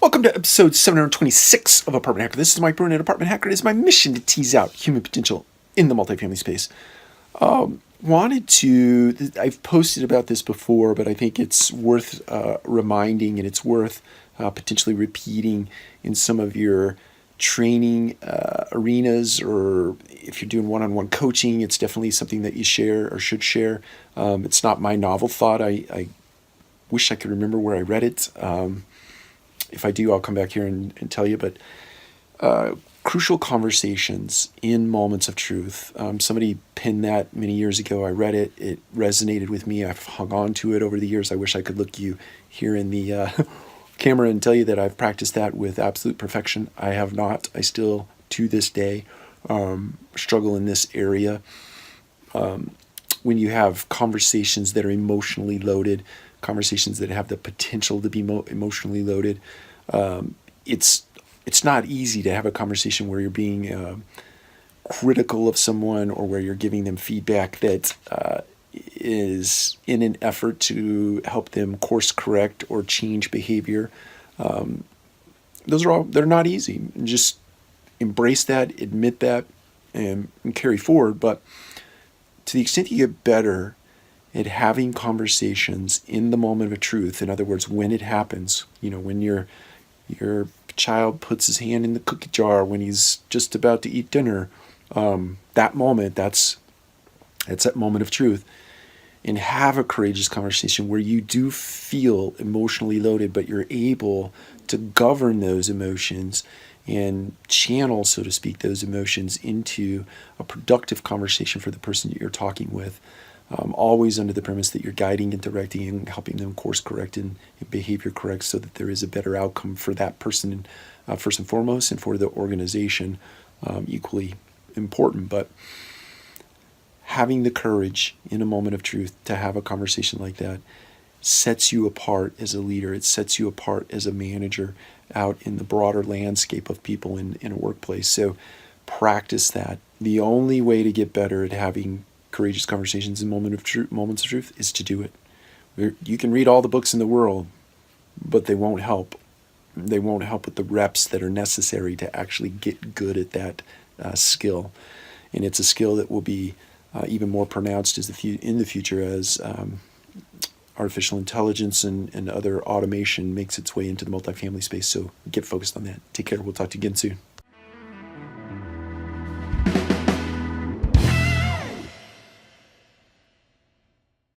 Welcome to episode 726 of Apartment Hacker. This is Mike Bruin at Apartment Hacker. It is my mission to tease out human potential in the multifamily space. I've posted about this before, but I think it's worth reminding, and it's worth potentially repeating in some of your training arenas, or if you're doing one-on-one coaching, it's definitely something that you share or should share. It's not my novel thought. I wish I could remember where I read it. If I do, I'll come back here and tell you. But crucial conversations in moments of truth. Somebody penned that many years ago. I read it. It resonated with me. I've hung on to it over the years. I wish I could look you here in the camera and tell you that I've practiced that with absolute perfection. I have not. I still, to this day, struggle in this area. When you have conversations that are emotionally loaded, conversations that have the potential to be emotionally loaded, it's not easy to have a conversation where you're being critical of someone, or where you're giving them feedback that is in an effort to help them course correct or change behavior. They're not easy. Just embrace that, admit that, and carry forward. But to the extent you get better at having conversations in the moment of truth, in other words, when it happens, when your child puts his hand in the cookie jar when he's just about to eat dinner, that moment, that's that moment of truth. And have a courageous conversation where you do feel emotionally loaded, but you're able to govern those emotions and channel, so to speak, those emotions into a productive conversation for the person that you're talking with. Always under the premise that you're guiding and directing and helping them course correct and behavior correct, so that there is a better outcome for that person, first and foremost, and for the organization, equally important. But having the courage in a moment of truth to have a conversation like that sets you apart as a leader. It sets you apart as a manager out in the broader landscape of people in a workplace. So practice that. The only way to get better at having courageous conversations in moments of truth is to do it. You can read all the books in the world, but they won't help. They won't help with the reps that are necessary to actually get good at that skill. And it's a skill that will be even more pronounced in the future as artificial intelligence and other automation makes its way into the multifamily space. So get focused on that. Take care. We'll talk to you again soon.